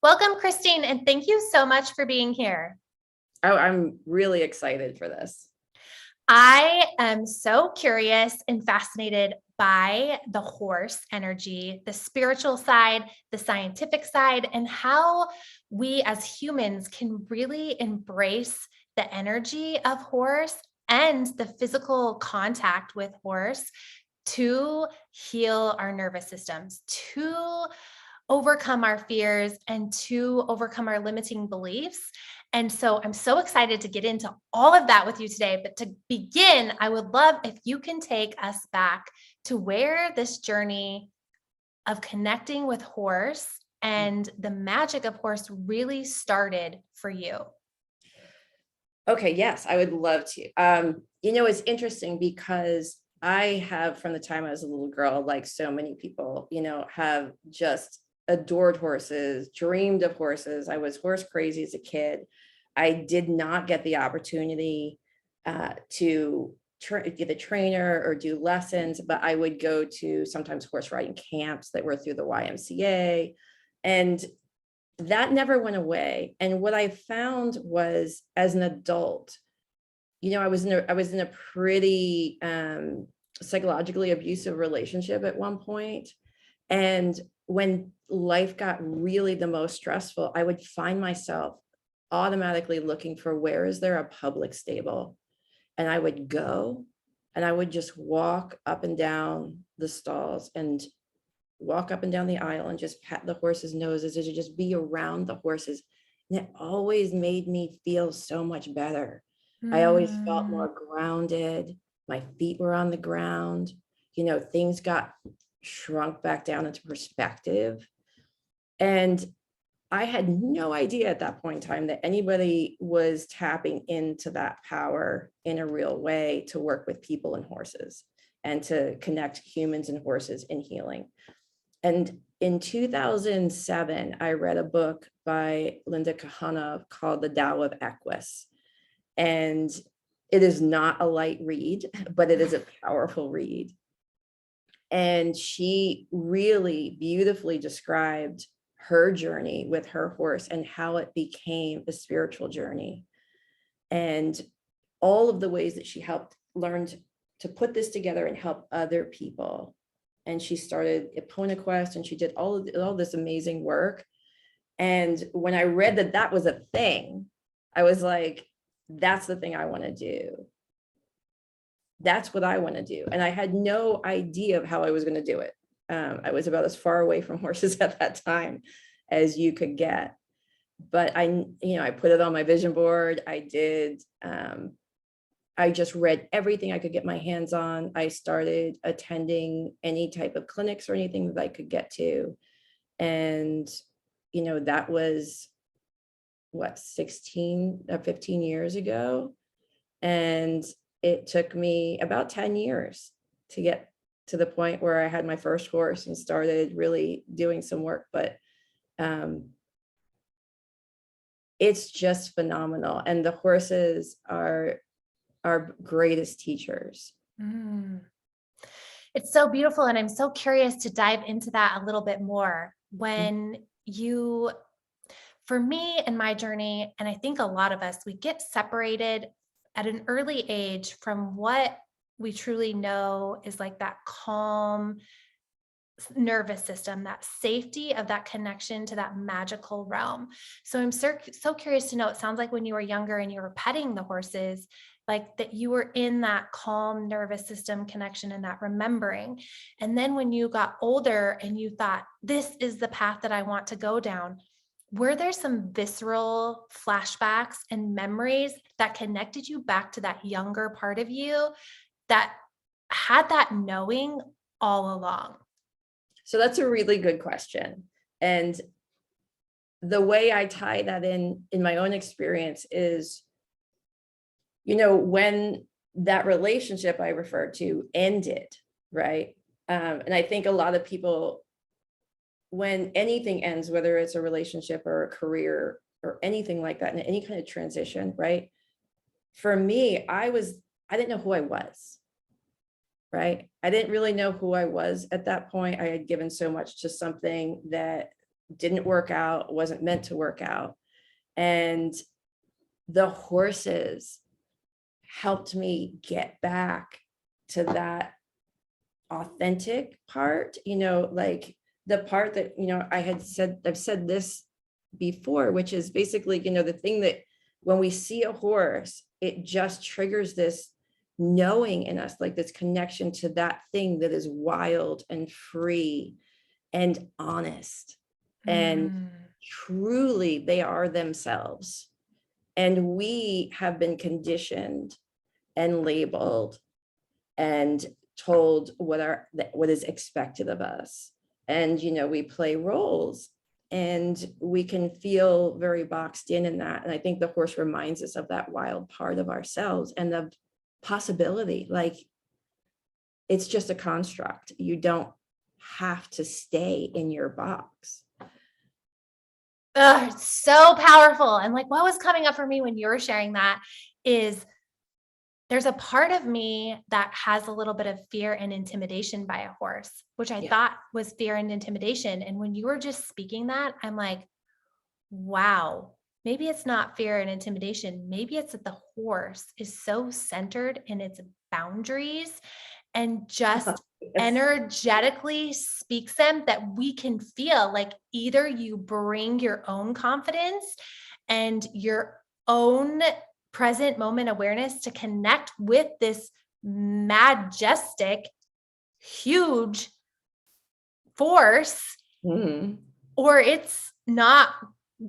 Welcome, Christine, and thank you so much for being here. Oh, I'm really excited for this. I am so curious and fascinated by the horse energy, the spiritual side, the scientific side, and how we as humans can really embrace the energy of horse and the physical contact with horse to heal our nervous systems, to overcome our fears and to overcome our limiting beliefs. And so I'm so excited to get into all of that with you today. But to begin, I would love if you can take us back to where this journey of connecting with horse and the magic of horse really started for you. Okay, yes, I would love to. It's interesting because I have, from the time I was a little girl, like so many people, have just adored horses, dreamed of horses. I was horse crazy as a kid. I did not get the opportunity to get a trainer or do lessons, but I would go to sometimes horse riding camps that were through the YMCA. And that never went away. And what I found was, as an adult, I was in a pretty psychologically abusive relationship at one point. And when life got really the most stressful, I would find myself automatically looking for, where is there a public stable? And I would go and I would just walk up and down the stalls and walk up and down the aisle and just pat the horses' noses, and just be around the horses. And it always made me feel so much better. I always felt more grounded. My feet were on the ground. Things got shrunk back down into perspective. And I had no idea at that point in time that anybody was tapping into that power in a real way to work with people and horses and to connect humans and horses in healing. And in 2007, I read a book by Linda Kahana called The Tao of Equus. And it is not a light read, but it is a powerful read. And she really beautifully described her journey with her horse and how it became a spiritual journey. And all of the ways that she learned to put this together and help other people. And she started Epona Quest, and she did all this amazing work. And when I read that that was a thing, I was like, that's the thing I want to do. That's what I want to do. And I had no idea of how I was going to do it. I was about as far away from horses at that time as you could get. But I put it on my vision board. I just read everything I could get my hands on. I started attending any type of clinics or anything that I could get to. And, that was 15 years ago. And it took me about 10 years to get to the point where I had my first horse and started really doing some work. But it's just phenomenal. And the horses are our greatest teachers. It's so beautiful. And I'm so curious to dive into that a little bit more. For me and my journey, and I think a lot of us, we get separated at an early age from what we truly know is like that calm nervous system, that safety of that connection to that magical realm. So I'm so curious to know, it sounds like when you were younger and you were petting the horses, like that you were in that calm nervous system connection and that remembering. And then when you got older and you thought, this is the path that I want to go down, were there some visceral flashbacks and memories that connected you back to that younger part of you that had that knowing all along? So that's a really good question. And the way I tie that in my own experience is, when that relationship I referred to ended, right? And I think a lot of people, when anything ends, whether it's a relationship or a career or anything like that, in any kind of transition, right? For me, I didn't know who I was, right? I didn't really know who I was at that point. I had given so much to something that didn't work out, wasn't meant to work out. And the horses helped me get back to that authentic part, like the part that, I've said this before, which is basically, the thing that when we see a horse, it just triggers this knowing in us, like this connection to that thing that is wild and free and honest. And truly, they are themselves. And we have been conditioned and labeled and told what is expected of us. And, we play roles and we can feel very boxed in that. And I think the horse reminds us of that wild part of ourselves and the possibility, like it's just a construct. You don't have to stay in your box. It's so powerful. And like what was coming up for me when you were sharing that is there's a part of me that has a little bit of fear and intimidation by a horse, which I thought was fear and intimidation. And when you were just speaking that, I'm like, wow, maybe it's not fear and intimidation. Maybe it's that the horse is so centered in its boundaries and just energetically speaks them that we can feel like either you bring your own confidence and your own present moment awareness to connect with this majestic, huge force, or it's not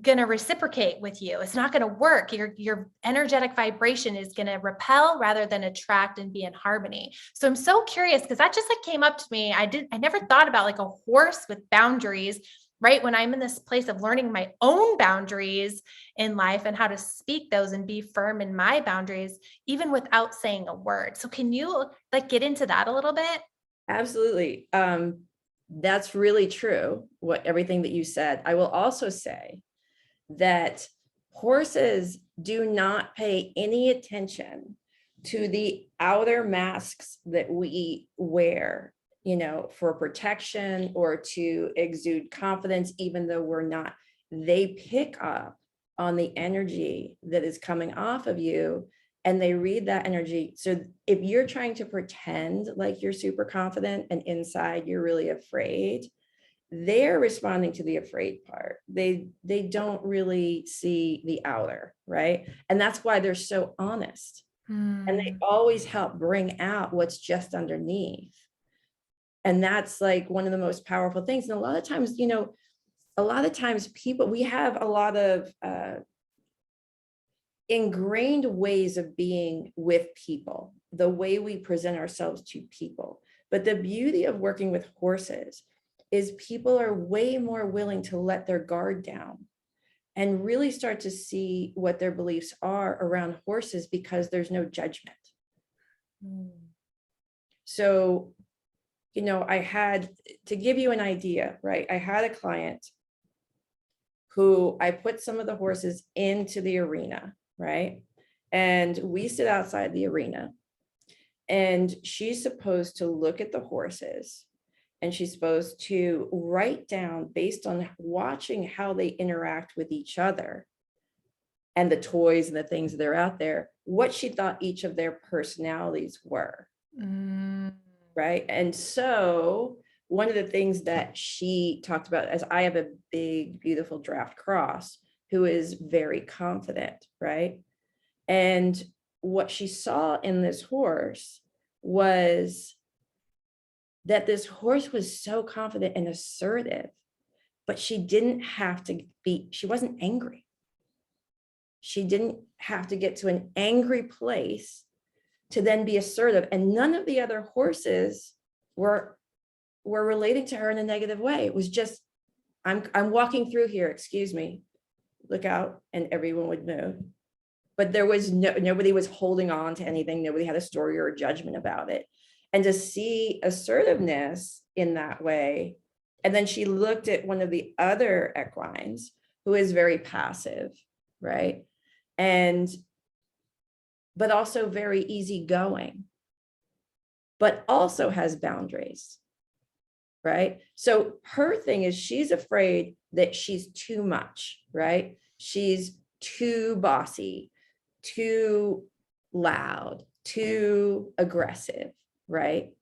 going to reciprocate with you. It's not going to work. Your energetic vibration is going to repel rather than attract and be in harmony. So I'm so curious because that just like came up to me. I never thought about like a horse with boundaries, right? When I'm in this place of learning my own boundaries in life and how to speak those and be firm in my boundaries, even without saying a word. So can you like get into that a little bit? Absolutely. That's really true. Everything that you said. I will also say that horses do not pay any attention to the outer masks that we wear, for protection or to exude confidence, even though we're not. They pick up on the energy that is coming off of you and they read that energy. So if you're trying to pretend like you're super confident and inside you're really afraid, they're responding to the afraid part. They don't really see the outer, right? And that's why they're so honest. And they always help bring out what's just underneath. And that's like one of the most powerful things. And a lot of times, people, we have a lot of ingrained ways of being with people, the way we present ourselves to people. But the beauty of working with horses is people are way more willing to let their guard down and really start to see what their beliefs are around horses because there's no judgment. So, I had, to give you an idea, right? I had a client who I put some of the horses into the arena, right? And we sit outside the arena and she's supposed to look at the horses and she's supposed to write down, based on watching how they interact with each other and the toys and the things that are out there, what she thought each of their personalities were. Right. And so one of the things that she talked about, as I have a big, beautiful draft cross who is very confident, right? And what she saw in this horse was that this horse was so confident and assertive, but she didn't have to be, she wasn't angry. She didn't have to get to an angry place to then be assertive. And none of the other horses were relating to her in a negative way. It was just, I'm walking through here, excuse me, look out, and everyone would move. But there was nobody was holding on to anything. Nobody had a story or a judgment about it. And to see assertiveness in that way. And then she looked at one of the other equines who is very passive, right? But also very easygoing, but also has boundaries. right? So her thing is she's afraid that she's too much, right? She's too bossy, too loud, too aggressive, right?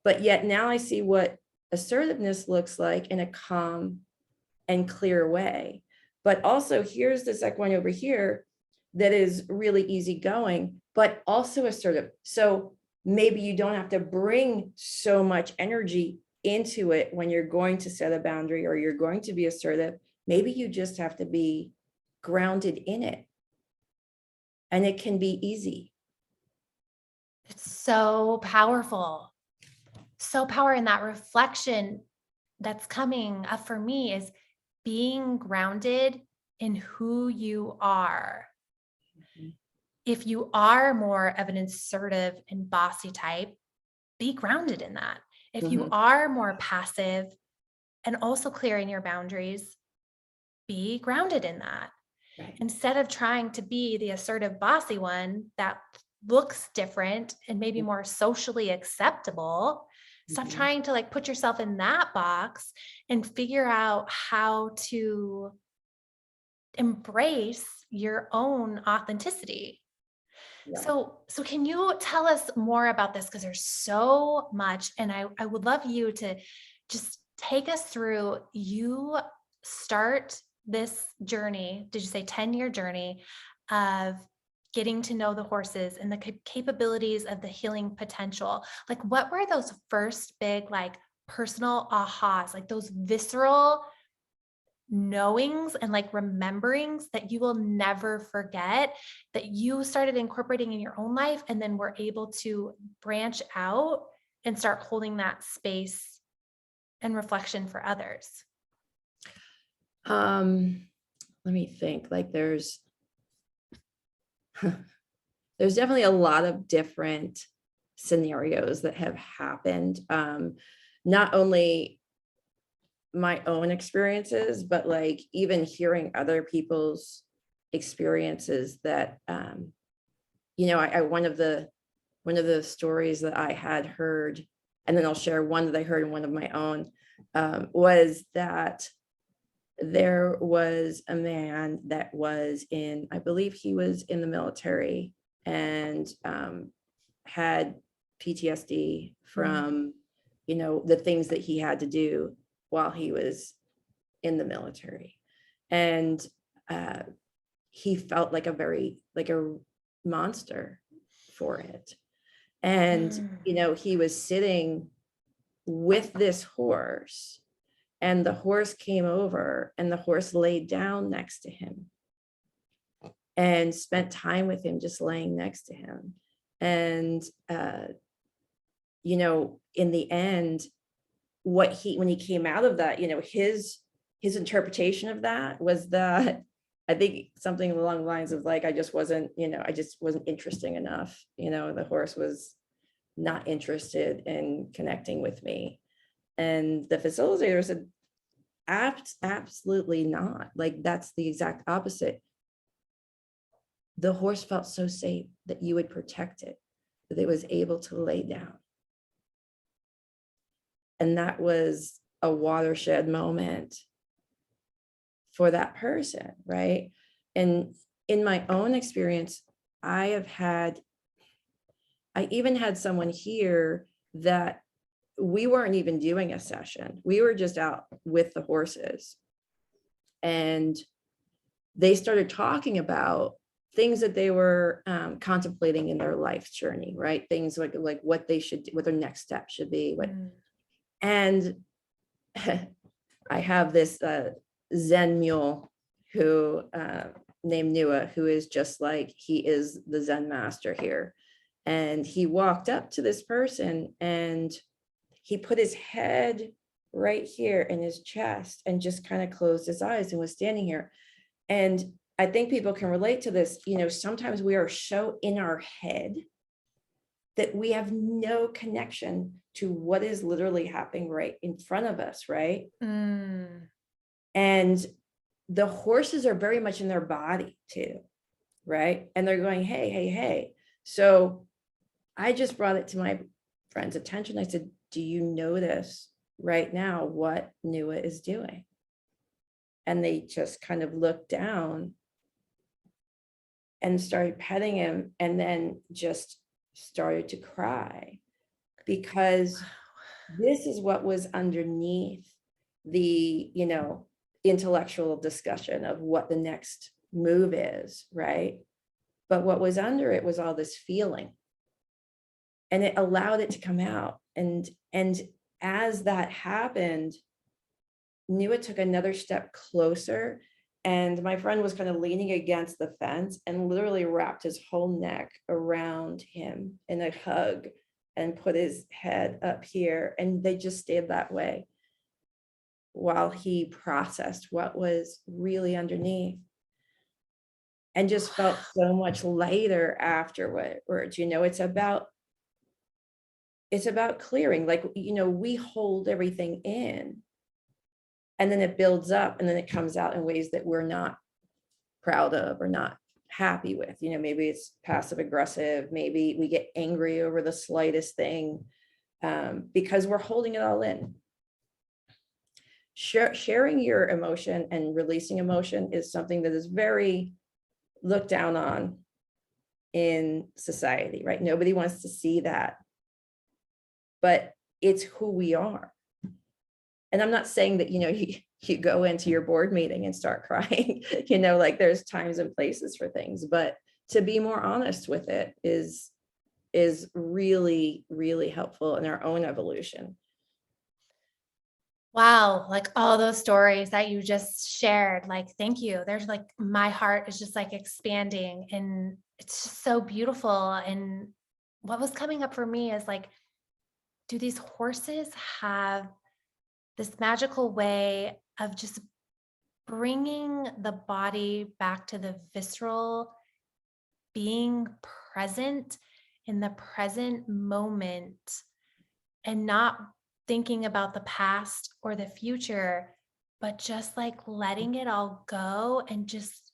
But yet now I see what assertiveness looks like in a calm and clear way. But also here's the second one over here that is really easygoing, but also assertive. So maybe you don't have to bring so much energy into it when you're going to set a boundary or you're going to be assertive. Maybe you just have to be grounded in it. And it can be easy. It's so powerful. So power in that reflection that's coming up for me is being grounded in who you are. Mhm. If you are more of an assertive and bossy type, be grounded in that. If you Mhm. are more passive and also clearing your boundaries, be grounded in that. Right. Instead of trying to be the assertive, bossy one that looks different and maybe more socially acceptable, stop Mhm. trying to like put yourself in that box and figure out how to embrace your own authenticity. Yeah. So can you tell us more about this? Because there's so much, and I would love you to just take us through. You start this journey, did you say 10-year journey of getting to know the horses and the capabilities of the healing potential? Like, what were those first big, like, personal ahas, like those visceral knowings and like rememberings that you will never forget that you started incorporating in your own life and then were able to branch out and start holding that space and reflection for others? Um, Let me think. Like there's definitely a lot of different scenarios that have happened. Not only my own experiences, but like even hearing other people's experiences that I one of the stories that I had heard, and then I'll share one that I heard in one of my own, was that there was a man that was in, I believe he was in the military, and had PTSD Mm. from, the things that he had to do while he was in the military. And uh, he felt like a monster for it. And, Mm. he was sitting with this horse, and the horse came over and the horse laid down next to him and spent time with him, just laying next to him. And, in the end, when he came out of that, his interpretation of that was that, I think something along the lines of like, I just wasn't interesting enough. The horse was not interested in connecting with me. And the facilitator said, absolutely not. Like, that's the exact opposite. The horse felt so safe that you would protect it, that it was able to lay down. And that was a watershed moment for that person, right? And in my own experience, I even had someone here that we weren't even doing a session. We were just out with the horses. And they started talking about things that they were contemplating in their life journey, right? Things like what they should do, what their next step should be. Mm. And I have this Zen mule who named Nua, who is just like, he is the Zen master here. And he walked up to this person and he put his head right here in his chest and just kind of closed his eyes and was standing here. And I think people can relate to this. Sometimes we are so in our head that we have no connection to what is literally happening right in front of us, right? Mm. And the horses are very much in their body too, right? And they're going, hey, hey, hey. So I just brought it to my friend's attention. I said, do you notice right now what Nua is doing. And they just kind of looked down and started petting him, and then just started to cry, because this is what was underneath the, intellectual discussion of what the next move is, right? But what was under it was all this feeling, and it allowed it to come out. And as that happened, Nua took another step closer, and my friend was kind of leaning against the fence and literally wrapped his whole neck around him in a hug and put his head up here. And they just stayed that way while he processed what was really underneath, and just felt so much lighter afterwards. It's about clearing. Like, we hold everything in, and then it builds up, and then it comes out in ways that we're not proud of or not happy with. Maybe it's passive aggressive, maybe we get angry over the slightest thing, because we're holding it all in. Sharing your emotion and releasing emotion is something that is very looked down on in society, right? Nobody wants to see that, but it's who we are. And I'm not saying that, you go into your board meeting and start crying, like there's times and places for things, but to be more honest with it is really, really helpful in our own evolution. Wow, like all those stories that you just shared, like, thank you. There's like, my heart is just like expanding, and it's just so beautiful. And what was coming up for me is like, do these horses have this magical way of just bringing the body back to the visceral, being present in the present moment, and not thinking about the past or the future, but just like letting it all go and just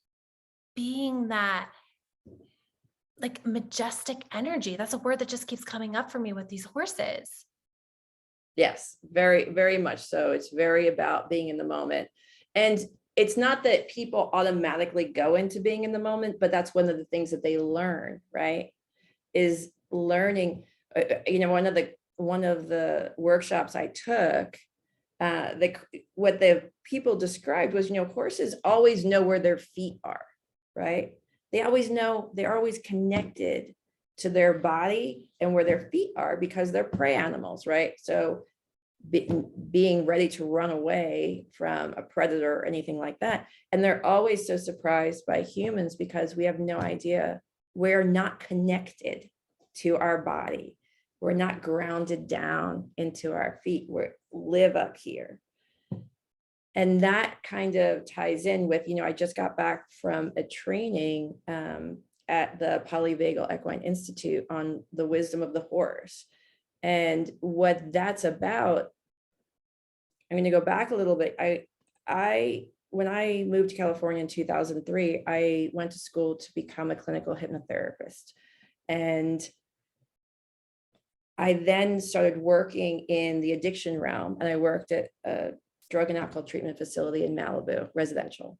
being that like majestic energy. That's a word that just keeps coming up for me with these horses. Yes, very, very much so. It's very about being in the moment. And it's not that people automatically go into being in the moment, but that's one of the things that they learn, right? Is learning, one of the workshops I took, what the people described was, horses always know where their feet are, right? They always know, they're always connected to their body and where their feet are, because they're prey animals, right? So being ready to run away from a predator or anything like that. And they're always so surprised by humans, because we have no idea. We're not connected to our body. We're not grounded down into our feet. We live up here. And that kind of ties in with, I just got back from a training at the Polyvagal Equine Institute on the wisdom of the horse. And what that's about, I'm going to go back a little bit. When I moved to California in 2003, I went to school to become a clinical hypnotherapist. And I then started working in the addiction realm, and I worked at a drug and alcohol treatment facility in Malibu, residential.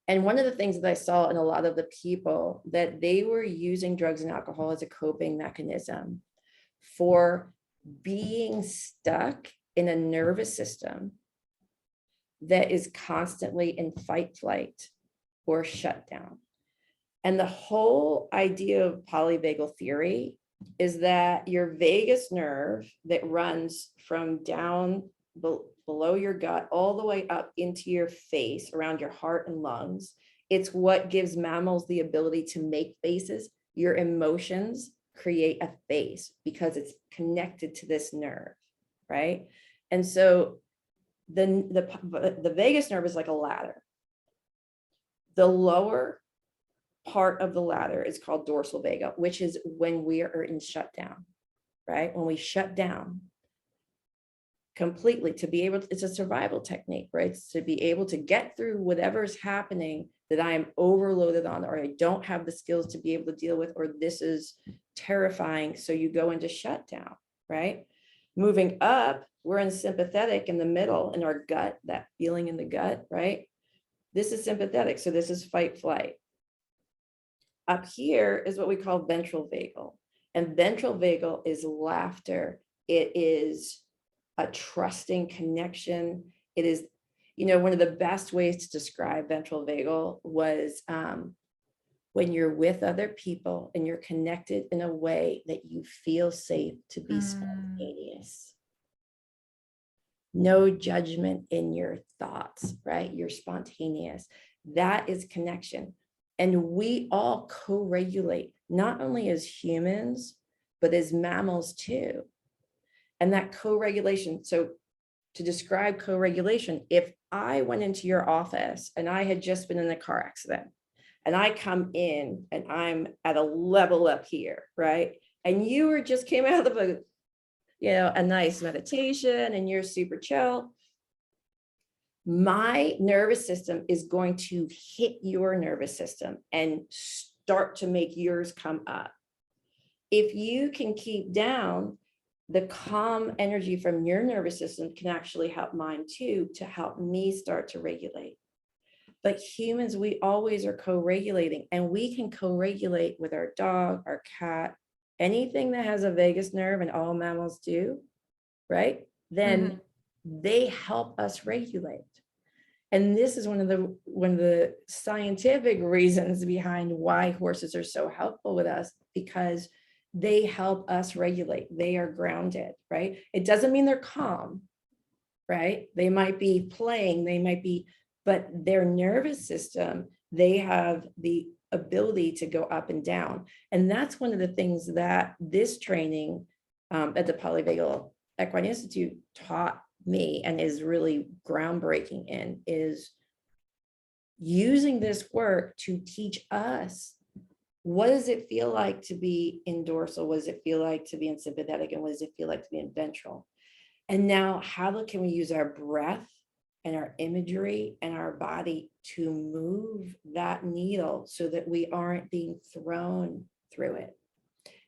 And one of the things that I saw in a lot of the people, that they were using drugs and alcohol as a coping mechanism for being stuck in a nervous system that is constantly in fight, flight, or shutdown. And the whole idea of polyvagal theory is that your vagus nerve that runs from down below your gut all the way up into your face around your heart and lungs, it's what gives mammals the ability to make faces. Your emotions create a face because it's connected to this nerve, right? And so the vagus nerve is like a ladder. The lower part of the ladder is called dorsal vagal, which is when we are in shutdown, right? When we shut down completely, to be able to, it's a survival technique, right? It's to be able to get through whatever's happening that I am overloaded on, or I don't have the skills to be able to deal with, or this is terrifying. So you go into shutdown, right? Moving up, we're in sympathetic in the middle, in our gut, that feeling in the gut, right? This is sympathetic. So this is fight, flight. Up here is what we call ventral vagal. And ventral vagal is laughter. It is a trusting connection. It is, one of the best ways to describe ventral vagal was when you're with other people and you're connected in a way that you feel safe to be spontaneous. No judgment in your thoughts, right? You're spontaneous. That is connection. And we all co-regulate, not only as humans, but as mammals too. And that co-regulation, so to describe co-regulation, if I went into your office and I had just been in a car accident and I come in and I'm at a level up here, right? And you just came out of a nice meditation and you're super chill. My nervous system is going to hit your nervous system and start to make yours come up. If you can keep down, the calm energy from your nervous system can actually help mine too, to help me start to regulate. But humans, we always are co-regulating, and we can co-regulate with our dog, our cat, anything that has a vagus nerve, and all mammals do, right? Then they help us regulate. And this is one of the scientific reasons behind why horses are so helpful with us, because they help us regulate. They are grounded, right? It doesn't mean they're calm, right? They might be playing, but their nervous system, they have the ability to go up and down. And that's one of the things that this training at the Polyvagal Equine Institute taught me and is really groundbreaking in, is using this work to teach us, what does it feel like to be in dorsal? What does it feel like to be in sympathetic? And what does it feel like to be in ventral? And now how can we use our breath and our imagery and our body to move that needle so that we aren't being thrown through it?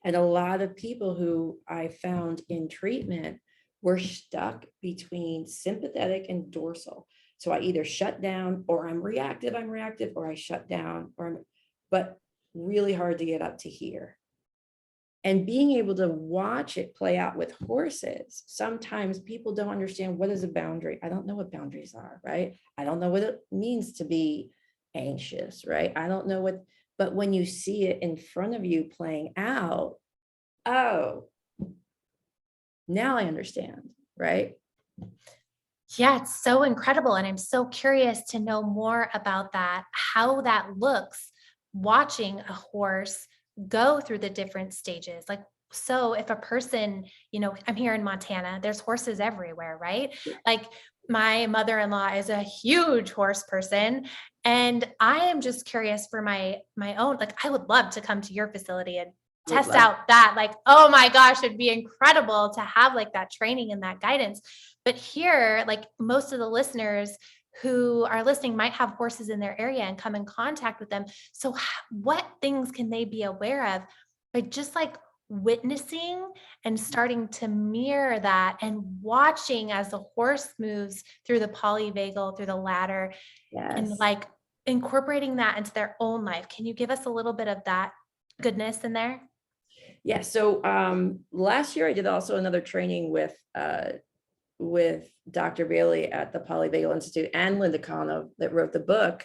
And a lot of people who I found in treatment were stuck between sympathetic and dorsal. So I either shut down, or I'm reactive, or I shut down, but really hard to get up to here. And being able to watch it play out with horses, sometimes people don't understand, what is a boundary? I don't know what boundaries are, right? I don't know what it means to be anxious, right? I don't know what, but when you see it in front of you playing out, oh, now I understand, right? Yeah, it's so incredible. And I'm so curious to know more about that, how that looks watching a horse go through the different stages. Like, so if a person, I'm here in Montana, there's horses everywhere, right? Yeah. Like my mother-in-law is a huge horse person. And I am just curious for my own, like, I would love to come to your facility and test out that. Like, oh my gosh, it'd be incredible to have like that training and that guidance. But here, like most of the listeners who are listening might have horses in their area and come in contact with them. So what things can they be aware of by just like witnessing and starting to mirror that and watching as the horse moves through the polyvagal, through the ladder, and like incorporating that into their own life? Can you give us a little bit of that goodness in there? Yeah. So last year I did also another training with Dr. Bailey at the Polyvagal Institute, and Linda Cano, that wrote the book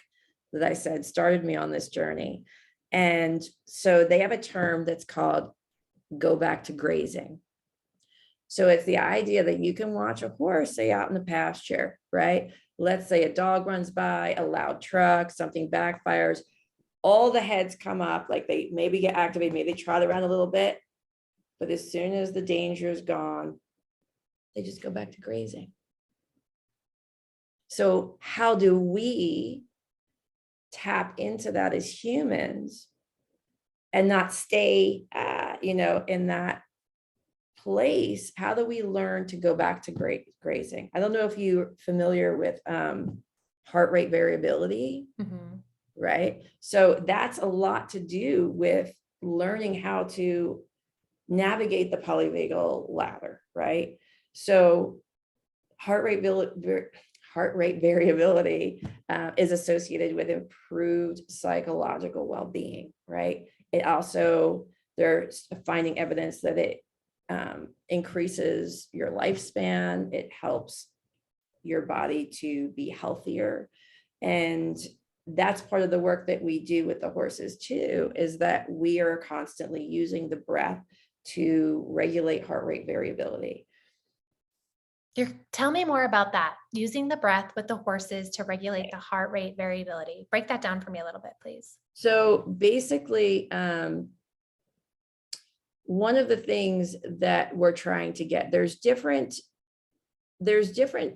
that I said started me on this journey. And so they have a term that's called go back to grazing. So it's the idea that you can watch a horse, say, out in the pasture, right? Let's say a dog runs by, a loud truck, something backfires, all the heads come up, like they maybe get activated, maybe they trot around a little bit, but as soon as the danger is gone, they just go back to grazing. So how do we tap into that as humans and not stay, in that place? How do we learn to go back to grazing? I don't know if you're familiar with heart rate variability, right? So that's a lot to do with learning how to navigate the polyvagal ladder, right? So heart rate variability is associated with improved psychological well-being, right? It also, they're finding evidence that it increases your lifespan. It helps your body to be healthier. And that's part of the work that we do with the horses too, is that we are constantly using the breath to regulate heart rate variability. Tell me more about that. Using the breath with the horses to regulate the heart rate variability. Break that down for me a little bit, please. So basically, one of the things that we're trying to get, there's different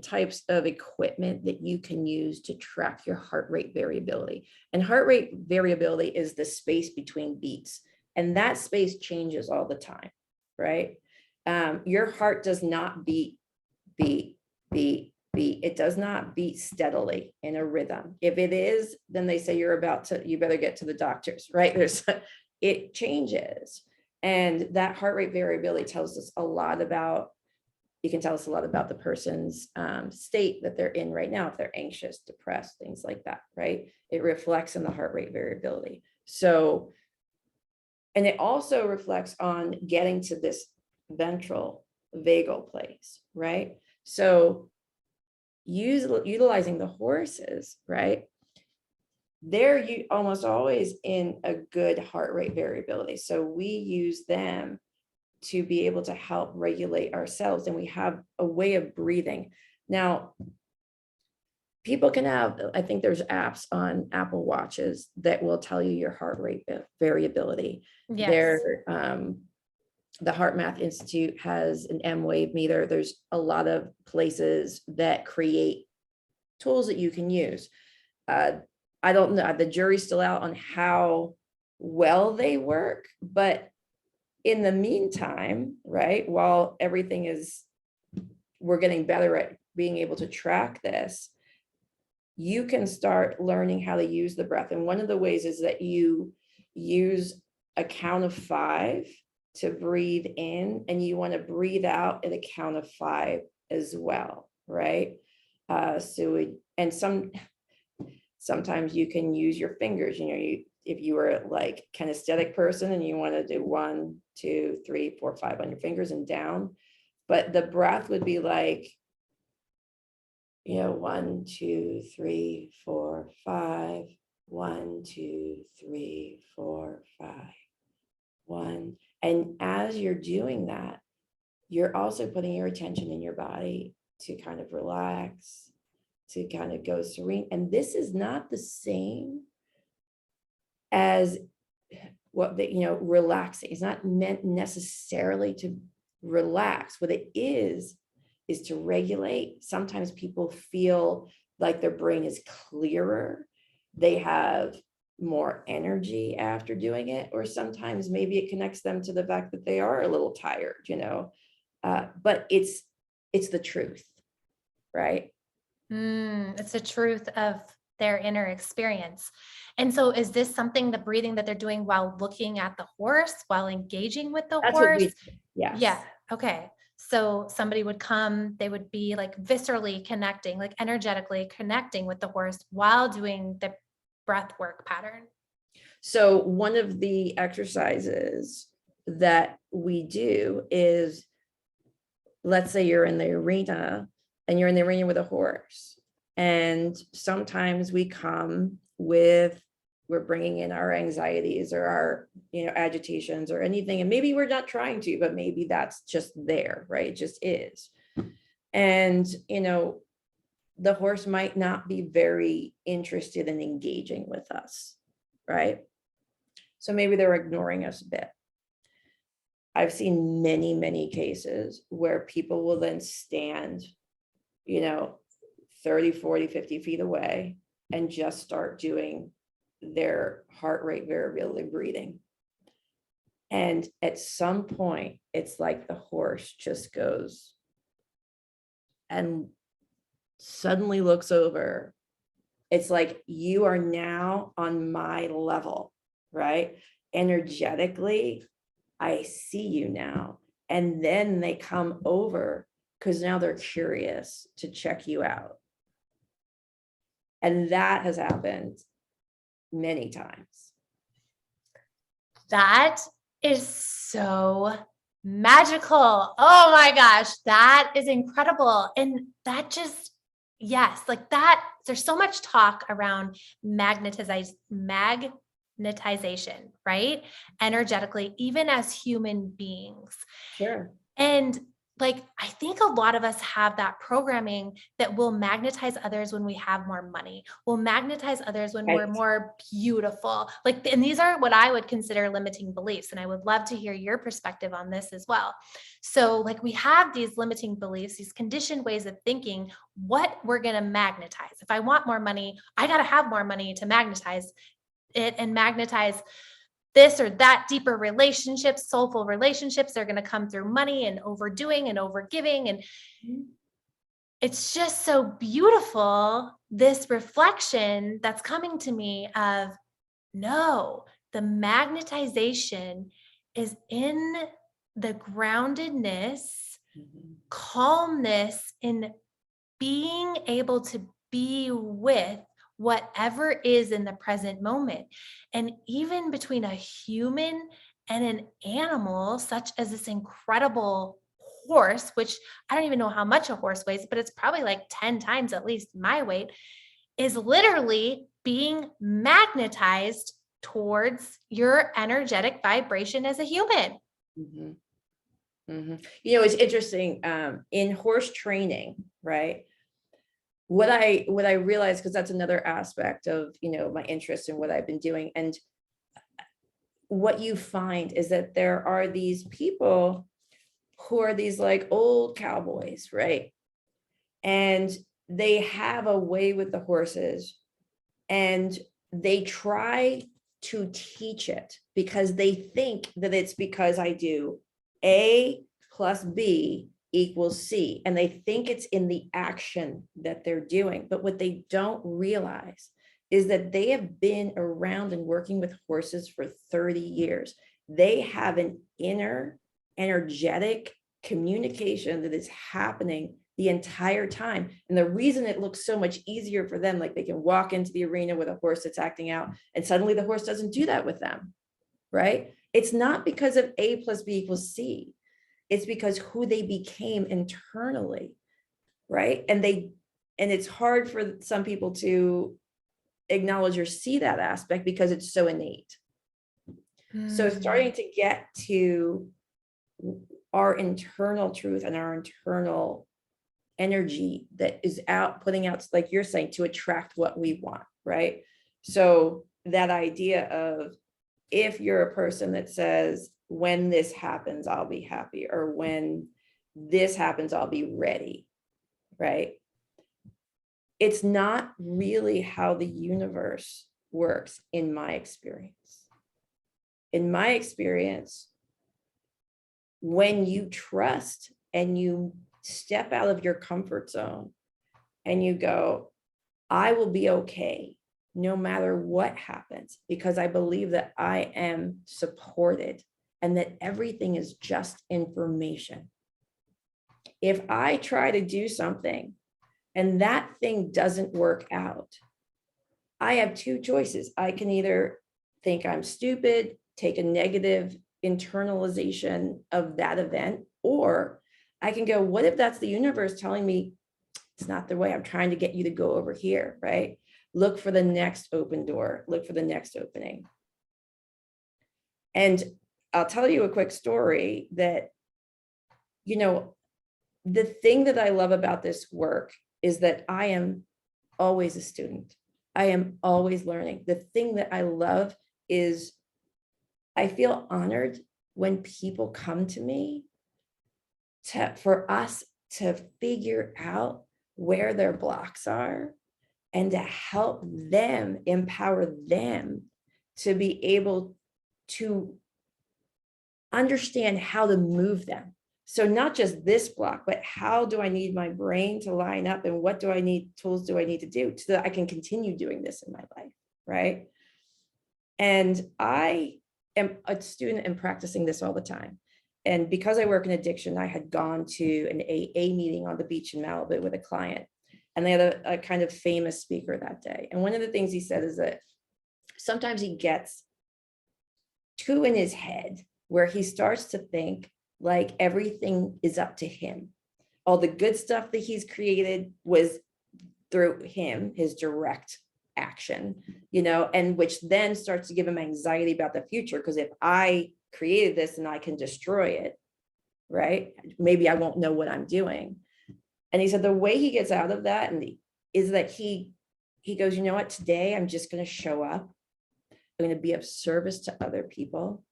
types of equipment that you can use to track your heart rate variability. And heart rate variability is the space between beats. And that space changes all the time, right? Your heart does not beat. It does not beat steadily in a rhythm. If it is, then they say you better get to the doctors, right? It changes. And that heart rate variability tells us a lot about, you can tell us a lot about the person's state that they're in right now, if they're anxious, depressed, things like that, right? It reflects in the heart rate variability. So, and it also reflects on getting to this ventral vagal place, right? So utilizing the horses, right? They're almost always in a good heart rate variability. So we use them to be able to help regulate ourselves. And we have a way of breathing. Now, people can have, I think there's apps on Apple Watches that will tell you your heart rate variability. Yes. The Heart Math Institute has an M-wave meter. There's a lot of places that create tools that you can use. I don't know, the jury's still out on how well they work, but in the meantime, right, while we're getting better at being able to track this, you can start learning how to use the breath. And one of the ways is that you use a count of 5 to breathe in, and you want to breathe out at a count of 5 as well, right? Sometimes you can use your fingers, if you were like kinesthetic person and you want to do 1, 2, 3, 4, 5 on your fingers and down, but the breath would be like, 1, 2, 3, 4, 5, 1, 2, 3, 4, 5, 1. And as you're doing that, you're also putting your attention in your body to kind of relax, to kind of go serene. And this is not the same as relaxing. It's not meant necessarily to relax. What it is to regulate. Sometimes people feel like their brain is clearer. They have more energy after doing it, or sometimes maybe it connects them to the fact that they are a little tired, but it's the truth, right? It's the truth of their inner experience. And so is this something, the breathing that they're doing while looking at the horse, while engaging with the That's horse? Yes. Yeah. Okay. So somebody would come, they would be like viscerally connecting, like energetically connecting with the horse while doing the breath work pattern. So one of the exercises that we do is, let's say you're in the arena and you're in the arena with a horse. And sometimes we come with, we're bringing in our anxieties or our, agitations or anything. And maybe we're not trying to, but maybe that's just there, right? It just is. And, the horse might not be very interested in engaging with us, right? So maybe they're ignoring us a bit. I've seen many, many cases where people will then stand, 30, 40, 50 feet away and just start doing their heart rate variability breathing. And at some point, it's like the horse just goes and suddenly looks over. It's like, you are now on my level, right? Energetically, I see you now. And then they come over because now they're curious to check you out. And that has happened many times. That is so magical. Oh my gosh, that is incredible. And that just, yes, like that, there's so much talk around magnetization, right? Energetically, even as human beings. Sure. And like, I think a lot of us have that programming that will magnetize others when we have more money, will magnetize others when we're Right. more beautiful. Like, and these are what I would consider limiting beliefs. And I would love to hear your perspective on this as well. So, like, we have these limiting beliefs, these conditioned ways of thinking what we're going to magnetize. If I want more money, I got to have more money to magnetize it and magnetize this or that deeper relationships, soulful relationships are going to come through money and overdoing and overgiving. And it's just so beautiful, this reflection that's coming to me of no, the magnetization is in the groundedness, calmness, in being able to be with whatever is in the present moment. And even between a human and an animal, such as this incredible horse, which I don't even know how much a horse weighs, but it's probably like 10 times at least my weight, is literally being magnetized towards your energetic vibration as a human. Mhm. Mhm. It's interesting, in horse training, right? What I realized, because that's another aspect of, my interest in what I've been doing. And what you find is that there are these people who are these like old cowboys, right? And they have a way with the horses, and they try to teach it because they think that it's because I do A plus B equals C. And they think it's in the action that they're doing. But what they don't realize is that they have been around and working with horses for 30 years. They have an inner energetic communication that is happening the entire time. And the reason it looks so much easier for them, like they can walk into the arena with a horse that's acting out, and suddenly the horse doesn't do that with them, right? It's not because of A plus B equals C. It's because who they became internally, right? And it's hard for some people to acknowledge or see that aspect because it's so innate. So starting to get to our internal truth and our internal energy that is out, putting out, like you're saying, to attract what we want, right? So that idea of, if you're a person that says, when this happens, I'll be happy, or when this happens, I'll be ready, right? It's not really how the universe works in my experience. In my experience, when you trust and you step out of your comfort zone and you go, I will be okay no matter what happens, because I believe that I am supported and that everything is just information. If I try to do something and that thing doesn't work out, I have two choices. I can either think I'm stupid, take a negative internalization of that event, or I can go, what if that's the universe telling me it's not the way? I'm trying to get you to go over here, right? Look for the next open door, look for the next opening. And I'll tell you a quick story that, the thing that I love about this work is that I am always a student. I am always learning. The thing that I love is I feel honored when people come to me for us to figure out where their blocks are and to help them, empower them to be able to understand how to move them. So not just this block, but how do I need my brain to line up, and what do I need, tools do I need to do so that I can continue doing this in my life, right? And I am a student and practicing this all the time. And because I work in addiction, I had gone to an AA meeting on the beach in Malibu with a client, and they had a kind of famous speaker that day. And one of the things he said is that sometimes he gets too in his head where he starts to think like everything is up to him. All the good stuff that he's created was through him, his direct action, and which then starts to give him anxiety about the future. Because if I created this and I can destroy it, right? Maybe I won't know what I'm doing. And he said the way he gets out of that is that he goes, you know what, today I'm just going to show up. I'm going to be of service to other people.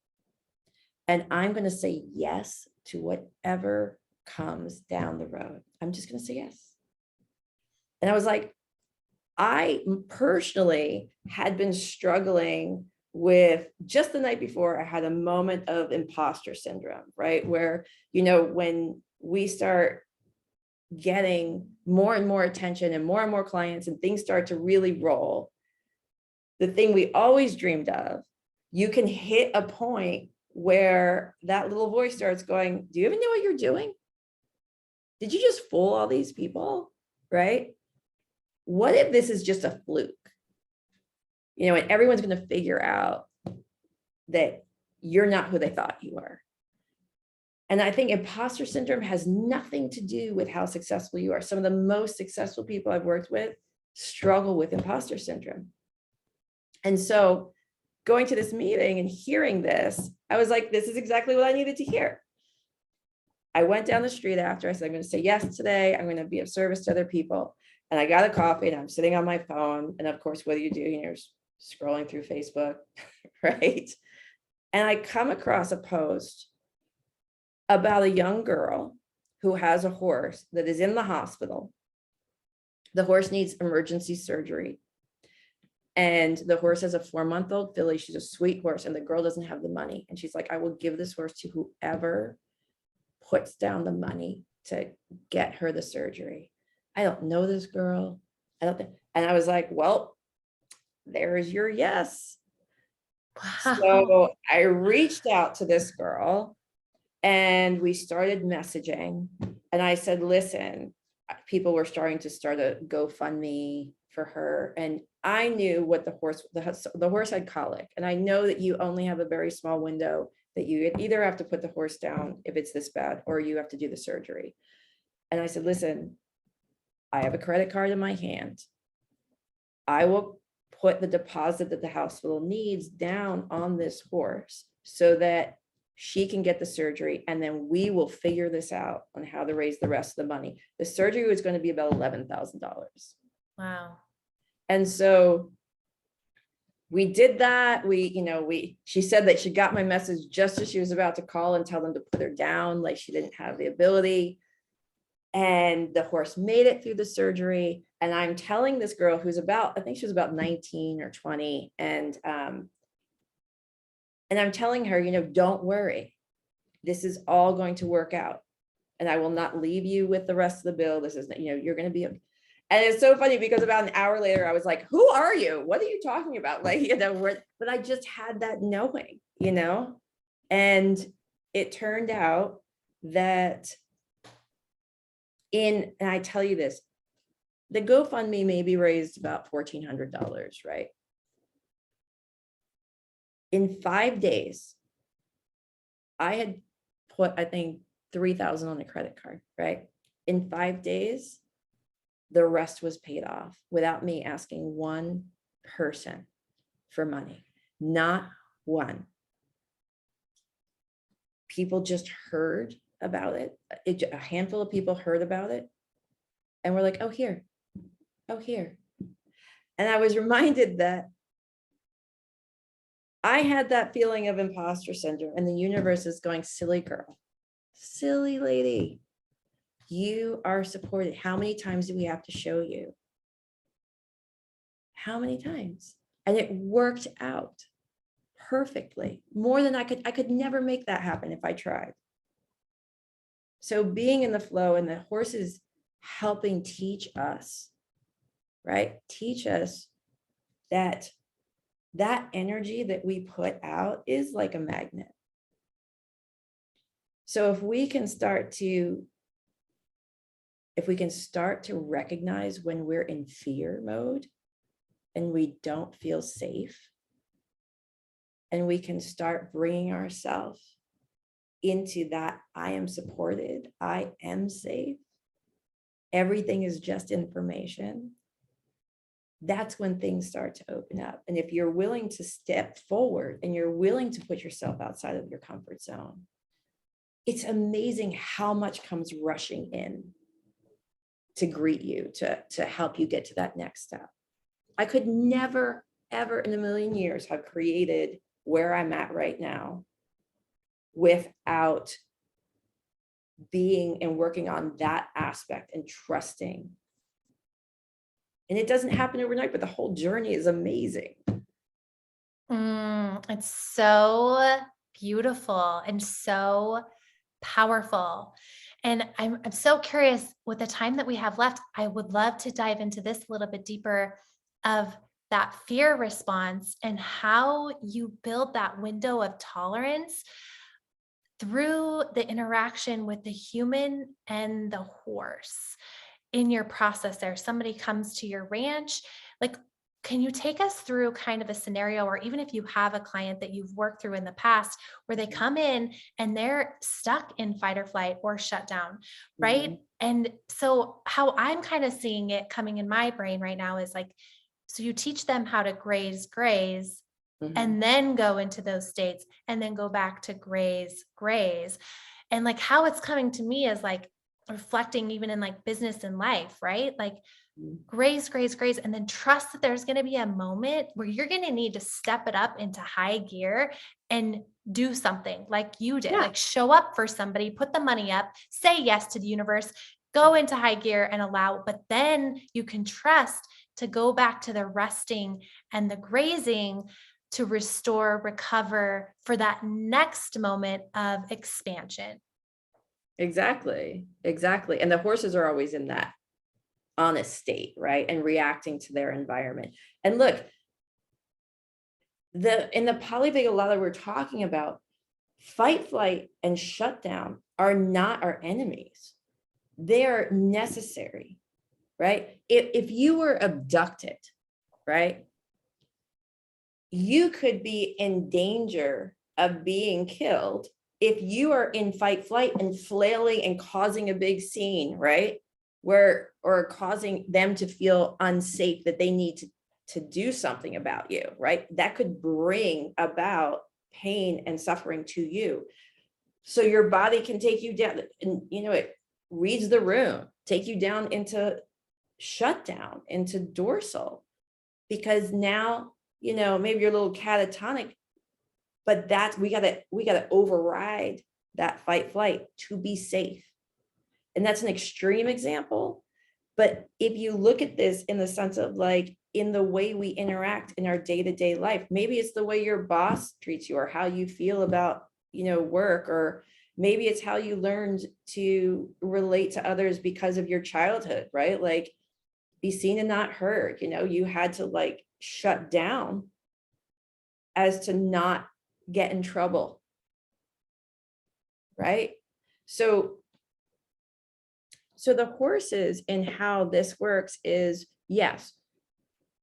And I'm going to say yes to whatever comes down the road. I'm just going to say yes. And I was like, I personally had been struggling with, just the night before, I had a moment of imposter syndrome, right? Where, when we start getting more and more attention and more clients and things start to really roll, the thing we always dreamed of, you can hit a point where that little voice starts going, do you even know what you're doing? Did you just fool all these people, right? What if this is just a fluke? And everyone's going to figure out that you're not who they thought you were. And I think imposter syndrome has nothing to do with how successful you are. Some of the most successful people I've worked with struggle with imposter syndrome. And so going to this meeting and hearing this, I was like, this is exactly what I needed to hear. I went down the street after. I said, I'm going to say yes today. I'm going to be of service to other people. And I got a coffee and I'm sitting on my phone. And of course, what do? You're scrolling through Facebook, right? And I come across a post about a young girl who has a horse that is in the hospital. The horse needs emergency surgery. And the horse has a 4-month-old filly. She's a sweet horse, and the girl doesn't have the money. And she's like, I will give this horse to whoever puts down the money to get her the surgery. I don't know this girl. And I was like, well, there's your yes. Wow. So I reached out to this girl and we started messaging. And I said, listen, people were starting to start a GoFundMe for her. And I knew what the horse had colic. And I know that you only have a very small window that you either have to put the horse down if it's this bad, or you have to do the surgery. And I said, listen, I have a credit card in my hand. I will put the deposit that the hospital needs down on this horse so that she can get the surgery. And then we will figure this out on how to raise the rest of the money. The surgery was going to be about $11,000. Wow. And so we did that. She said that she got my message just as she was about to call and tell them to put her down, like she didn't have the ability. And the horse made it through the surgery. And I'm telling this girl who's I think she was about 19 or 20. And I'm telling her, don't worry. This is all going to work out. And I will not leave you with the rest of the bill. This is, you're going to be, and it's so funny because about an hour later, I was like, who are you? What are you talking about? Like, but I just had that knowing, and it turned out that and I tell you this, the GoFundMe maybe raised about $1,400, right? In 5 days, I had put, I think, 3,000 on a credit card, right? In 5 days, the rest was paid off without me asking one person for money, not one. People just heard about it. A handful of people heard about it and were like, oh, here. And I was reminded that I had that feeling of imposter syndrome, and the universe is going, silly girl, silly lady, you are supported. How many times do we have to show you? How many times? And it worked out perfectly, more than I could never make that happen if I tried. So being in the flow, and the horses helping teach us, right? Teach us that energy that we put out is like a magnet. So if we can start to recognize when we're in fear mode and we don't feel safe, and we can start bringing ourselves into that, I am supported, I am safe, everything is just information, that's when things start to open up. And if you're willing to step forward and you're willing to put yourself outside of your comfort zone, it's amazing how much comes rushing in to greet you, to help you get to that next step. I could never, ever in a million years have created where I'm at right now without being and working on that aspect and trusting. And it doesn't happen overnight, but the whole journey is amazing. It's so beautiful and so powerful. And I'm so curious with the time that we have left, I would love to dive into this a little bit deeper of that fear response and how you build that window of tolerance through the interaction with the human and the horse in your process there. Somebody comes to your ranch, like, can you take us through kind of a scenario, or even if you have a client that you've worked through in the past where they come in and they're stuck in fight or flight or shut down, right? Mhm. And so how I'm kind of seeing it coming in my brain right now is like, so you teach them how to graze, Mhm. and then go into those states and then go back to graze. And like how it's coming to me is like reflecting even in like business and life, right? Like Mhm. graze, and then trust that there's going to be a moment where you're going to need to step it up into high gear and do something like you did, Yeah, like show up for somebody, put the money up, say yes to the universe, go into high gear and allow, but then you can trust to go back to the resting and the grazing to restore, recover for that next moment of expansion. exactly. Exactly. And the horses are always in that honest state, right? And reacting to their environment. And look, in the polyvagal that we're talking about, fight, flight, and shutdown are not our enemies. They're necessary, right? If you were abducted, right, you could be in danger of being killed if you are in fight, flight, and flailing and causing a big scene, right? Or causing them to feel unsafe, that they need to do something about you, right? That could bring about pain and suffering to you. So your body can take you down, and it reads the room, take you down into shutdown, into dorsal, because now, maybe you're a little catatonic, but we gotta override that fight flight to be safe. And that's an extreme example. But if you look at this in the sense of like in the way we interact in our day-to-day life, maybe it's the way your boss treats you, or how you feel about, work, or maybe it's how you learned to relate to others because of your childhood, right? Like, be seen and not heard. You had to like shut down as to not get in trouble, right? So the horses and how this works is, yes,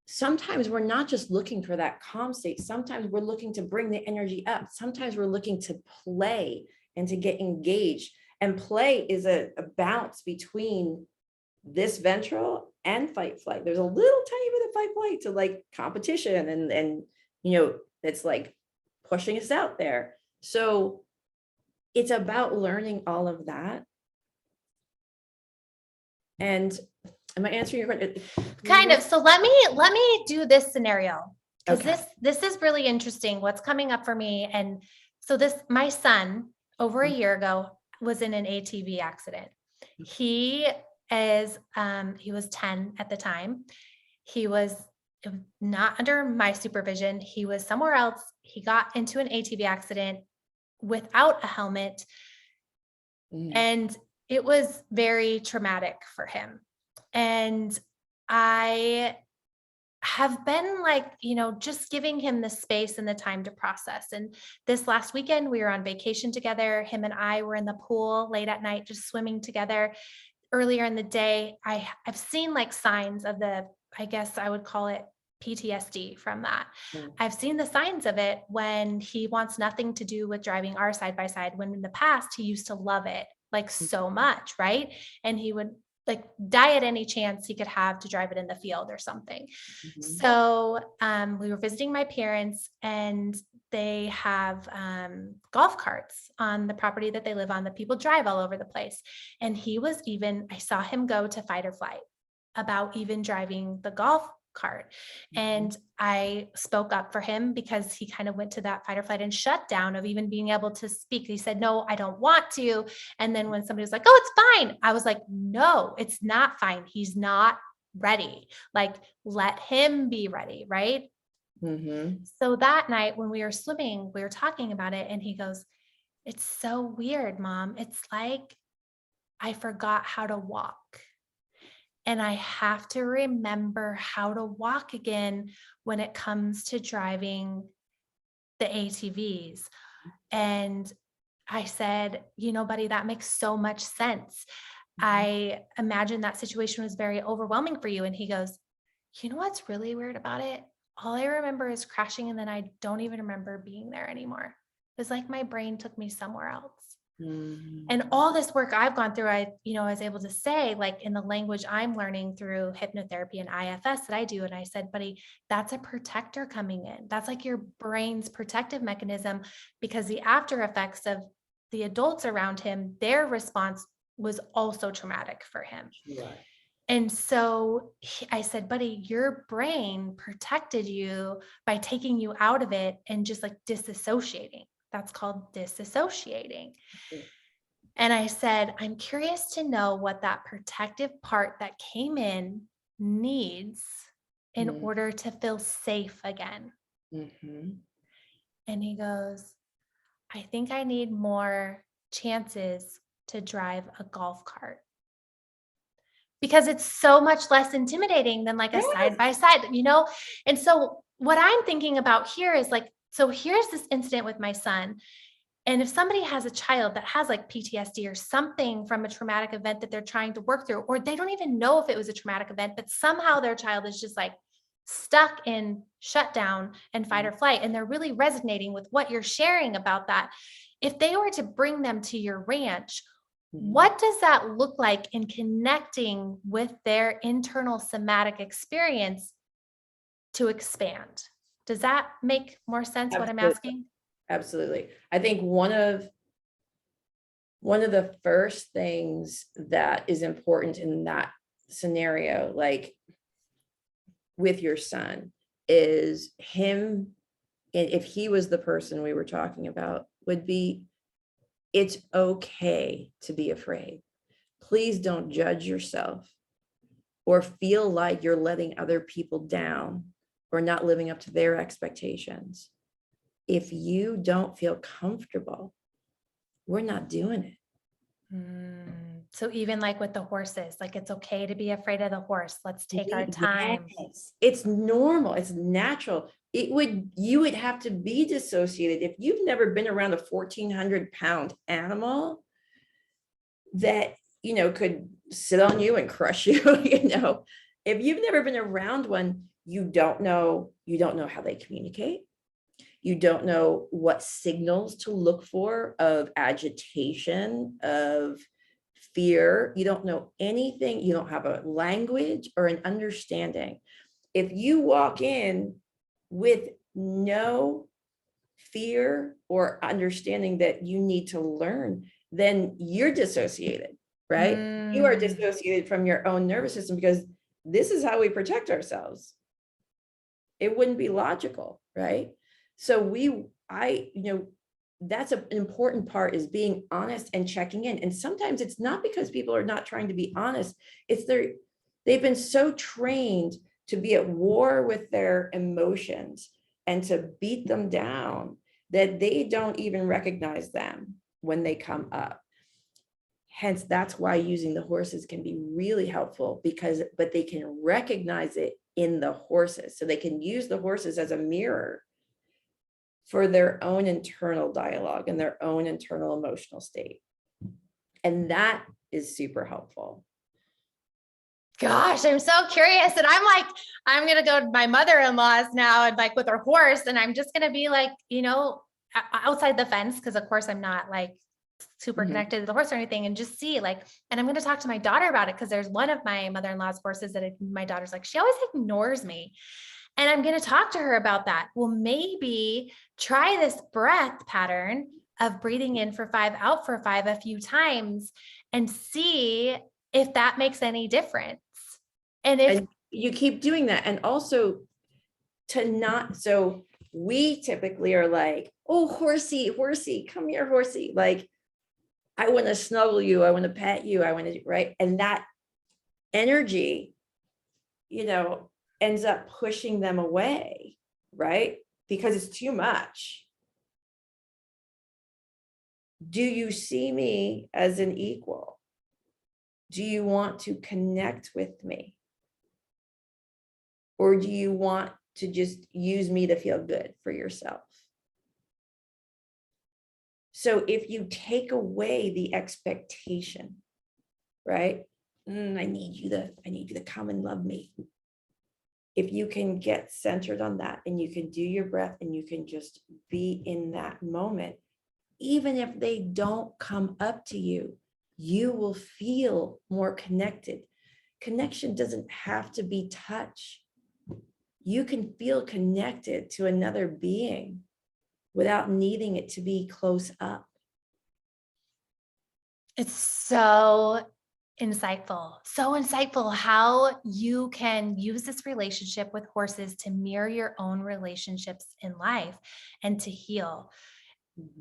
sometimes we're not just looking for that calm state. Sometimes we're looking to bring the energy up. Sometimes we're looking to play and to get engaged. And play is a bounce between this ventral and fight flight. There's a little tiny bit of fight flight to like competition, and it's like pushing us out there. So it's about learning all of that. And am I answering your question? Kind of. So let me do this scenario, because Okay. this is really interesting what's coming up for me. And so this, my son over a year ago was in an ATV accident. He he was 10 at the time. He was not under my supervision. He was somewhere else. He got into an ATV accident without a helmet, Mm. and it was very traumatic for him. And I have been like, just giving him the space and the time to process. And this last weekend, we were on vacation together. Him and I were in the pool late at night, just swimming together. Earlier in the day, I've seen like signs of I guess I would call it PTSD from that. Mm. I've seen the signs of it when he wants nothing to do with driving our side by side, when in the past he used to love it like so much, right? And he would like die at any chance he could have to drive it in the field or something. Mhm. So we were visiting my parents, and they have golf carts on the property that they live on that people drive all over the place. And I saw him go to fight or flight about even driving the golf cart. Mhm. And I spoke up for him because he kind of went to that fight or flight and shut down of even being able to speak. He said, "No, I don't want to." And then when somebody was like, "Oh, it's fine," I was like, "No, it's not fine. He's not ready. Like, let him be ready." Right. Mhm. So that night when we were swimming, we were talking about it, and he goes, "It's so weird, Mom. It's like I forgot how to walk. And I have to remember how to walk again when it comes to driving the ATVs." And I said, "Buddy, that makes so much sense. Mhm. I imagine that situation was very overwhelming for you." And he goes, "You know what's really weird about it? All I remember is crashing, and then I don't even remember being there anymore. It's like my brain took me somewhere else." And Mhm. all this work I've gone through, I was able to say, like, in the language I'm learning through hypnotherapy and IFS that I do. And I said, "Buddy, that's a protector coming in. That's like your brain's protective mechanism, because the after effects of the adults around him, their response was also traumatic for him." Sure. And so I said, "Buddy, your brain protected you by taking you out of it and just like disassociating. That's called disassociating." Mm. And I said, "I'm curious to know what that protective part that came in needs in Mm. order to feel safe again." Mhm. And he goes, "I think I need more chances to drive a golf cart, because it's so much less intimidating than like a side Yes. by side?" And so what I'm thinking about here is like, so here's this incident with my son. And if somebody has a child that has like PTSD or something from a traumatic event that they're trying to work through, or they don't even know if it was a traumatic event, but somehow their child is just like stuck in shutdown and fight Mhm. or flight, and they're really resonating with what you're sharing about that. If they were to bring them to your ranch, Mhm. what does that look like in connecting with their internal somatic experience to expand? Does that make more sense what I'm Absolutely. asking? Absolutely. I think one of the first things that is important in that scenario, like with your son, is him, and if he was the person we were talking about, would be, it's okay to be afraid. Please don't judge yourself or feel like you're letting other people down or not living up to their expectations. If you don't feel comfortable, we're not doing it. So even like with the horses, like it's okay to be afraid of the horse. Let's take our time. Yes, it's normal, it's natural. You would have to be dissociated if you've never been around a 1,400-pound animal that, could sit on you and crush you, If you've never been around one, you don't know how they communicate. You don't know what signals to look for of agitation, of fear. You don't know anything. You don't have a language or an understanding. If you walk in with no fear or understanding that you need to learn, then you're dissociated, right? You are Mm, dissociated from your own nervous system because this is how we protect ourselves. It wouldn't be logical, right? So that's an important part, is being honest and checking in. And sometimes it's not because people are not trying to be honest. It's they've been so trained to be at war with their emotions and to beat them down that they don't even recognize them when they come up. Hence, that's why using the horses can be really helpful, but they can recognize it in the horses, so they can use the horses as a mirror for their own internal dialogue and their own internal emotional state. And that is super helpful. Gosh, I'm so curious. And I'm like, I'm going to go to my mother-in-law's now and like with her horse. And I'm just going to be like, outside the fence. Cause of course I'm not like super connected to the horse or anything, and just see like, and I'm going to talk to my daughter about it. Cause there's one of my mother-in-law's horses that my daughter's like, she always ignores me. And I'm going to talk to her about that. Well, maybe try this breath pattern of breathing in for 5, out for 5 a few times and see if that makes any difference. And you keep doing that. And also so we typically are like, oh, horsey, come here, horsey. Like, I want to snuggle you. I want to pet you. I want to, right. And that energy, ends up pushing them away, right? Because it's too much. Do you see me as an equal? Do you want to connect with me? Or do you want to just use me to feel good for yourself? So if you take away the expectation, right? I need you to come and love me. If you can get centered on that and you can do your breath and you can just be in that moment, even if they don't come up to you, you will feel more connected. Connection doesn't have to be touch. You can feel connected to another being without needing it to be close up. it's so insightful how you can use this relationship with horses to mirror your own relationships in life and to heal.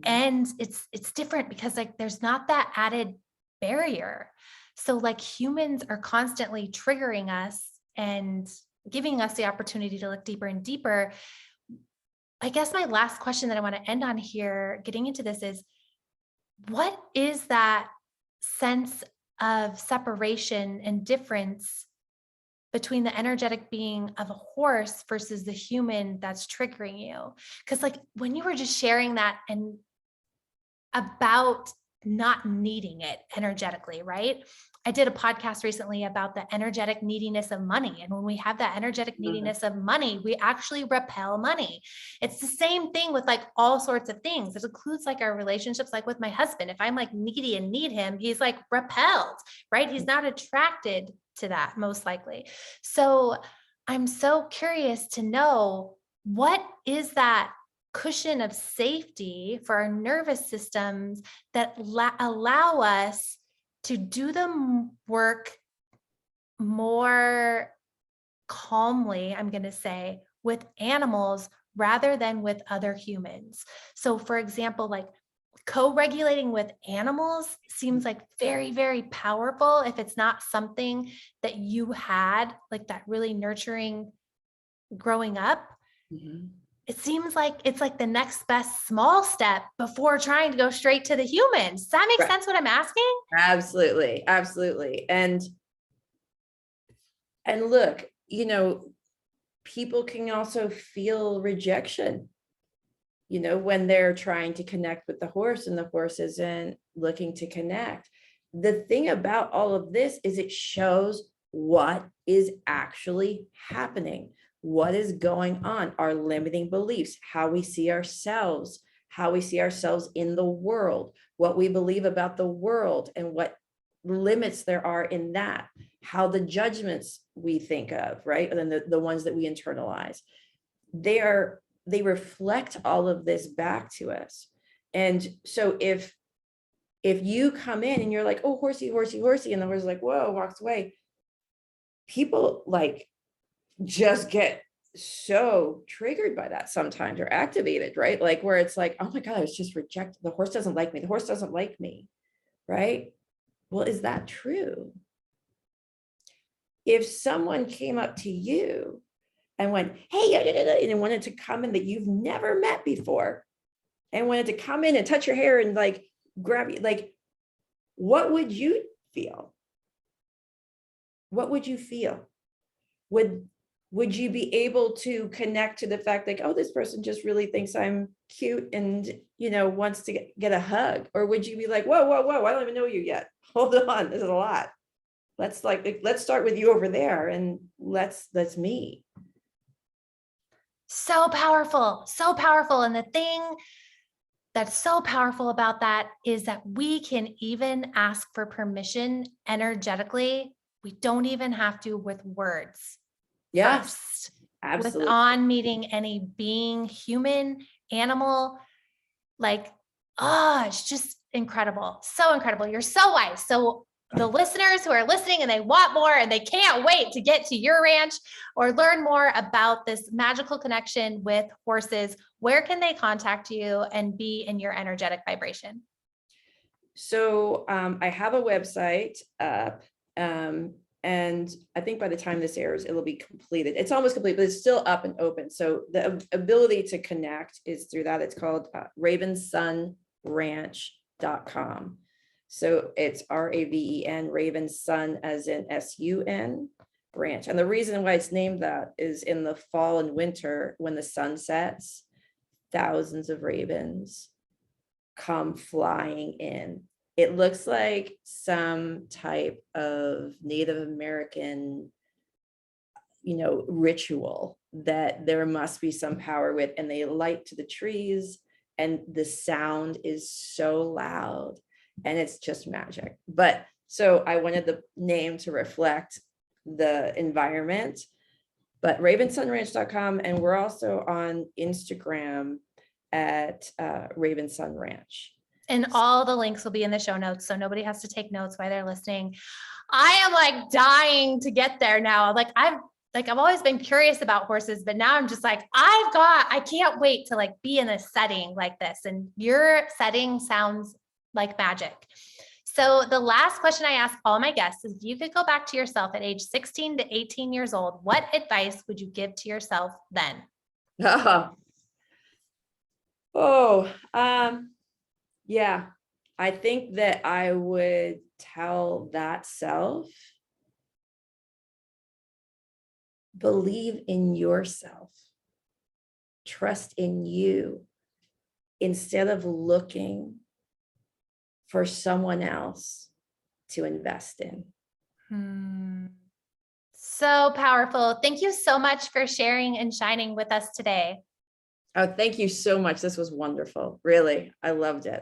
And it's different because like there's not that added barrier. So like humans are constantly triggering us and giving us the opportunity to look deeper and deeper. I guess my last question that I want to end on here, getting into this, is what is that sense of separation and difference between the energetic being of a horse versus the human that's triggering you? Because like when you were just sharing that and about not needing it energetically, right? I did a podcast recently about the energetic neediness of money. And when we have that energetic neediness of money, we actually repel money. It's the same thing with like all sorts of things. It includes like our relationships, like with my husband. If I'm like needy and need him, he's like repelled, right? He's not attracted to that most likely. So I'm so curious to know, what is that cushion of safety for our nervous systems that allow us to do the work more calmly, I'm going to say, with animals rather than with other humans. So for example, like co-regulating with animals seems like very, very powerful if it's not something that you had like that really nurturing growing up. It seems like it's like the next best small step before trying to go straight to the humans. Does that make sense what I'm asking? Absolutely. Absolutely. And look, people can also feel rejection, when they're trying to connect with the horse and the horse isn't looking to connect. The thing about all of this is it shows what is actually happening. What is going on, our limiting beliefs, how we see ourselves in the world, what we believe about the world and what limits there are in that, how the judgments we think of, right? And then the ones that we internalize, they reflect all of this back to us. And so if you come in and you're like, oh, horsey, horsey, horsey, and the horse is like, whoa, walks away, people like just get so triggered by that sometimes, or activated, right? Like where it's like, oh my God, I was just rejected. The horse doesn't like me. The horse doesn't like me, right? Well, is that true? If someone came up to you and went, hey, and wanted to come in that you've never met before and wanted to come in and touch your hair and like grab you, like, what would you feel? What would you feel? Would would you be able to connect to the fact like, oh, this person just really thinks I'm cute and, wants to get a hug? Or would you be like, whoa, whoa, whoa, I don't even know you yet. Hold on, this is a lot. Let's start with you over there and let's meet. So powerful, so powerful. And the thing that's so powerful about that is that we can even ask for permission energetically. We don't even have to with words. Yes, First, with absolutely. on meeting any being, human, animal, it's just incredible. So incredible. You're so wise. So the listeners who are listening and they want more and they can't wait to get to your ranch or learn more about this magical connection with horses, where can they contact you and be in your energetic vibration? So I have a website up, and I think by the time this airs, it'll be completed. It's almost complete, but it's still up and open. So the ability to connect is through that. It's called ravensunranch.com. So it's RAVEN, Raven Sun as in SUN, ranch. And the reason why it's named that is in the fall and winter, when the sun sets, thousands of ravens come flying in. It looks like some type of Native American, ritual that there must be some power with, and they light to the trees, and the sound is so loud, and it's just magic. But so I wanted the name to reflect the environment, but ravensunranch.com, and we're also on Instagram at Raven Sun Ranch. And all the links will be in the show notes, so nobody has to take notes while they're listening. I am dying to get there now. I've always been curious about horses, but now I'm just I can't wait to be in a setting like this. And your setting sounds like magic. So the last question I ask all my guests is, if you could go back to yourself at age 16 to 18 years old, what advice would you give to yourself then? Yeah, I think that I would tell that self, believe in yourself, trust in you, instead of looking for someone else to invest in. So powerful. Thank you so much for sharing and shining with us today. Oh, thank you so much. This was wonderful. Really, I loved it.